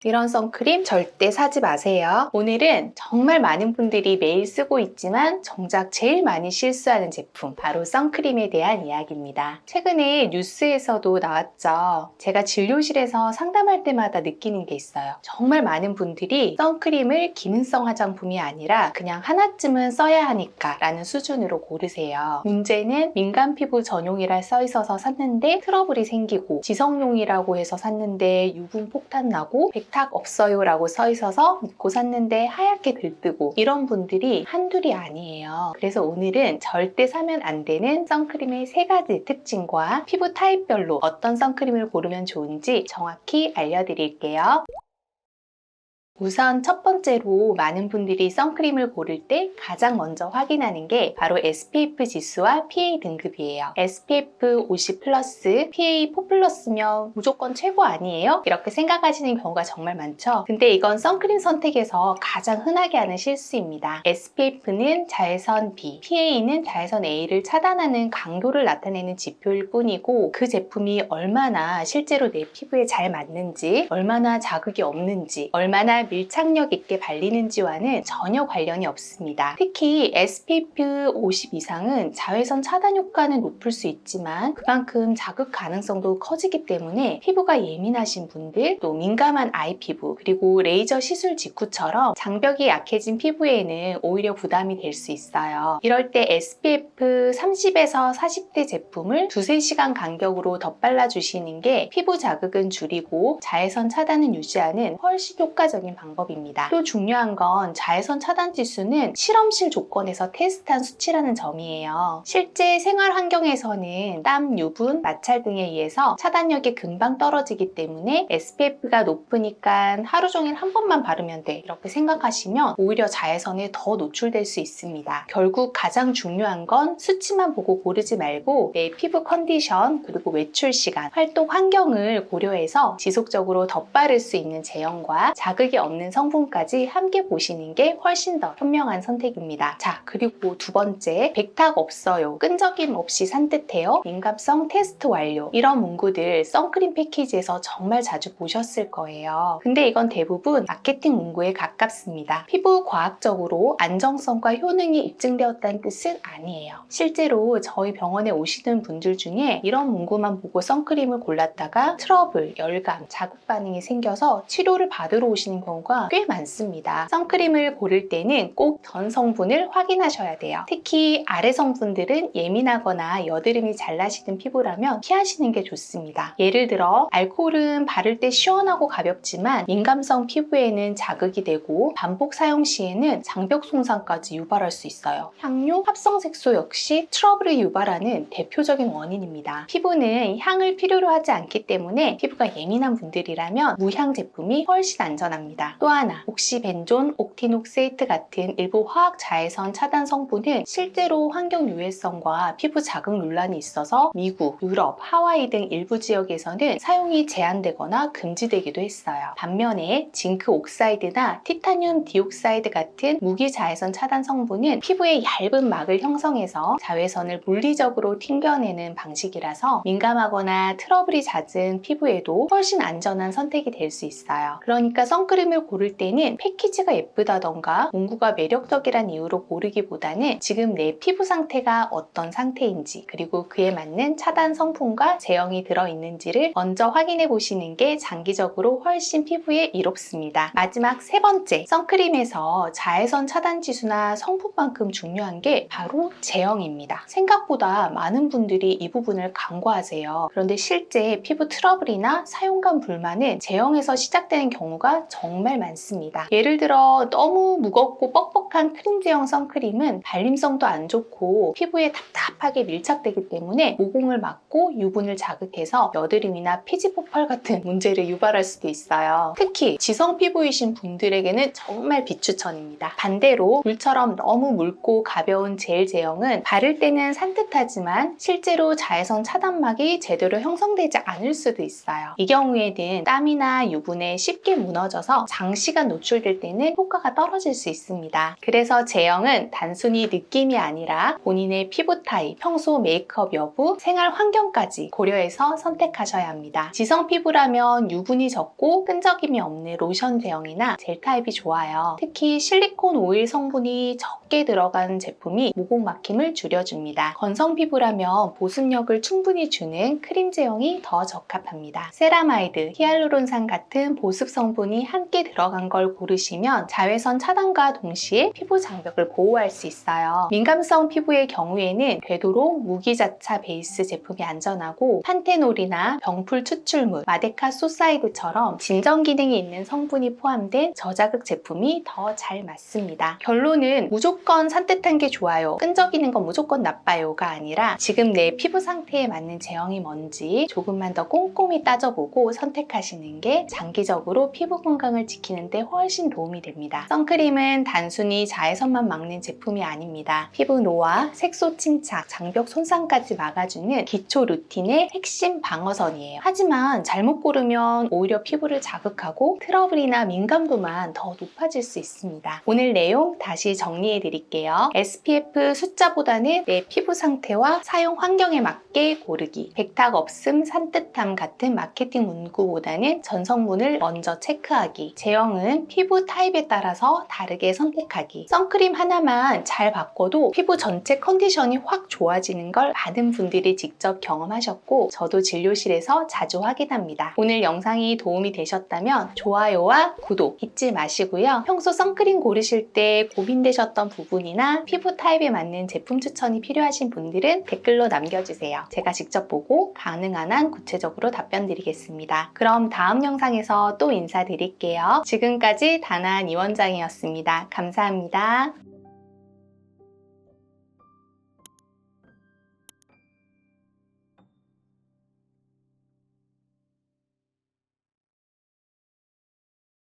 이런 선크림 절대 사지 마세요. 오늘은 정말 많은 분들이 매일 쓰고 있지만 정작 제일 많이 실수하는 제품, 바로 선크림에 대한 이야기입니다. 최근에 뉴스에서도 나왔죠. 제가 진료실에서 상담할 때마다 느끼는 게 있어요. 정말 많은 분들이 선크림을 기능성 화장품이 아니라 그냥 하나쯤은 써야 하니까 라는 수준으로 고르세요. 문제는 민감 피부 전용이라 써있어서 샀는데 트러블이 생기고, 지성용이라고 해서 샀는데 유분 폭탄 나고, 백탁 없어요 라고 써있어서 믿고 샀는데 하얗게 들뜨고, 이런 분들이 한둘이 아니에요. 그래서 오늘은 절대 사면 안 되는 선크림의 3가지 특징과 피부 타입별로 어떤 선크림을 고르면 좋은지 정확히 알려드릴게요. 우선 첫 번째로 많은 분들이 선크림을 고를 때 가장 먼저 확인하는 게 바로 SPF 지수와 PA 등급이에요. SPF 50 플러스, PA 4 플러스면 무조건 최고 아니에요? 이렇게 생각하시는 경우가 정말 많죠? 근데 이건 선크림 선택에서 가장 흔하게 하는 실수입니다. SPF는 자외선 B, PA는 자외선 A를 차단하는 강도를 나타내는 지표일 뿐이고, 그 제품이 얼마나 실제로 내 피부에 잘 맞는지, 얼마나 자극이 없는지, 얼마나 밀착력 있게 발리는지와는 전혀 관련이 없습니다. 특히 SPF 50 이상은 자외선 차단 효과는 높을 수 있지만 그만큼 자극 가능성도 커지기 때문에 피부가 예민하신 분들, 또 민감한 아이 피부, 그리고 레이저 시술 직후처럼 장벽이 약해진 피부에는 오히려 부담이 될 수 있어요. 이럴 때 SPF 30에서 40대 제품을 2-3시간 간격으로 덧발라주시는 게 피부 자극은 줄이고 자외선 차단은 유지하는 훨씬 효과적인 방법입니다. 또 중요한 건 자외선 차단 지수는 실험실 조건에서 테스트한 수치라는 점이에요. 실제 생활 환경에서는 땀, 유분, 마찰 등에 의해서 차단력이 금방 떨어지기 때문에 SPF가 높으니까 하루 종일 한 번만 바르면 돼, 이렇게 생각하시면 오히려 자외선에 더 노출될 수 있습니다. 결국 가장 중요한 건 수치만 보고 고르지 말고 내 피부 컨디션, 그리고 외출 시간, 활동 환경을 고려해서 지속적으로 덧바를 수 있는 제형과 자극이 없는 성분까지 함께 보시는 게 훨씬 더 현명한 선택입니다. 자, 그리고 두 번째, 백탁 없어요, 끈적임 없이 산뜻해요, 민감성 테스트 완료, 이런 문구들 선크림 패키지에서 정말 자주 보셨을 거예요. 근데 이건 대부분 마케팅 문구에 가깝습니다. 피부 과학적으로 안정성과 효능이 입증되었다는 뜻은 아니에요. 실제로 저희 병원에 오시는 분들 중에 이런 문구만 보고 선크림을 골랐다가 트러블, 열감, 자극 반응이 생겨서 치료를 받으러 오시는 경우가 꽤 많습니다. 선크림을 고를 때는 꼭 전 성분을 확인하셔야 돼요. 특히 아래 성분들은 예민하거나 여드름이 잘 나시는 피부라면 피하시는 게 좋습니다. 예를 들어 알코올은 바를 때 시원하고 가볍지만 민감성 피부에는 자극이 되고 반복 사용 시에는 장벽 손상까지 유발할 수 있어요. 향료, 합성색소 역시 트러블을 유발하는 대표적인 원인입니다. 피부는 향을 필요로 하지 않기 때문에 피부가 예민한 분들이라면 무향 제품이 훨씬 안전합니다. 또 하나, 옥시벤존, 옥티녹세이트 같은 일부 화학 자외선 차단 성분은 실제로 환경 유해성과 피부 자극 논란이 있어서 미국, 유럽, 하와이 등 일부 지역에서는 사용이 제한되거나 금지되기도 했어요. 반면에 징크 옥사이드나 티타늄 디옥사이드 같은 무기 자외선 차단 성분은 피부에 얇은 막을 형성해서 자외선을 물리적으로 튕겨내는 방식이라서 민감하거나 트러블이 잦은 피부에도 훨씬 안전한 선택이 될 수 있어요. 그러니까 선크림을 고를 때는 패키지가 예쁘다던가 문구가 매력적이란 이유로 고르기보다는 지금 내 피부 상태가 어떤 상태인지, 그리고 그에 맞는 차단 성분과 제형이 들어있는지를 먼저 확인해 보시는 게 장기적으로 훨씬 피부에 이롭습니다. 마지막 3번째, 선크림에서 자외선 차단 지수나 성분만큼 중요한 게 바로 제형입니다. 생각보다 많은 분들이 이 부분을 간과하세요. 그런데 실제 피부 트러블이나 사용감 불만은 제형에서 시작되는 경우가 정말 많습니다. 예를 들어 너무 무겁고 뻑뻑한 크림 제형 선크림은 발림성도 안 좋고 피부에 답답하게 밀착되기 때문에 모공을 막고 유분을 자극해서 여드름이나 피지 폭발 같은 문제를 유발할 수도 있어요. 특히 지성 피부이신 분들에게는 정말 비추천입니다. 반대로 물처럼 너무 묽고 가벼운 젤 제형은 바를 때는 산뜻하지만 실제로 자외선 차단막이 제대로 형성되지 않을 수도 있어요. 이 경우에는 땀이나 유분에 쉽게 무너져서 장시간 노출될 때는 효과가 떨어질 수 있습니다. 그래서 제형은 단순히 느낌이 아니라 본인의 피부 타입, 평소 메이크업 여부, 생활 환경까지 고려해서 선택하셔야 합니다. 지성 피부라면 유분이 적고 끈적임이 없는 로션 제형이나 젤 타입이 좋아요. 특히 실리콘 오일 성분이 적게 들어간 제품이 모공 막힘을 줄여줍니다. 건성 피부라면 보습력을 충분히 주는 크림 제형이 더 적합합니다. 세라마이드, 히알루론산 같은 보습 성분이 함께 들어간 걸 고르시면 자외선 차단과 동시에 피부 장벽을 보호할 수 있어요. 민감성 피부의 경우에는 되도록 무기자차 베이스 제품이 안전하고 판테놀이나 병풀 추출물, 마데카 소사이드처럼 진정 기능이 있는 성분이 포함된 저자극 제품이 더 잘 맞습니다. 결론은 무조건 산뜻한 게 좋아요, 끈적이는 건 무조건 나빠요가 아니라 지금 내 피부 상태에 맞는 제형이 뭔지 조금만 더 꼼꼼히 따져보고 선택하시는 게 장기적으로 피부 건강을 지키는 데 훨씬 도움이 됩니다. 선크림은 단순히 자외선만 막는 제품이 아닙니다. 피부 노화, 색소 침착, 장벽 손상까지 막아주는 기초 루틴의 핵심 방어선이에요. 하지만 잘못 고르면 오히려 피부를 자극하고 트러블이나 민감도만 더 높아질 수 있습니다. 오늘 내용 다시 정리해 드릴게요. SPF 숫자보다는 내 피부 상태와 사용 환경에 맞게 고르기, 백탁 없음, 산뜻함 같은 마케팅 문구보다는 전성분을 먼저 체크하기, 제형은 피부 타입에 따라서 다르게 선택하기, 선크림 하나만 잘 바꿔도 피부 전체 컨디션이 확 좋아지는 걸 많은 분들이 직접 경험하셨고 저도 진료실에서 자주 확인합니다. 오늘 영상이 도움이 되셨다면 좋아요와 구독 잊지 마시고요. 평소 선크림 고르실 때 고민되셨던 부분이나 피부 타입에 맞는 제품 추천이 필요하신 분들은 댓글로 남겨주세요. 제가 직접 보고 가능한 한 구체적으로 답변 드리겠습니다. 그럼 다음 영상에서 또 인사드릴게요. 지금까지 다나한 이원장이었습니다. 감사합니다.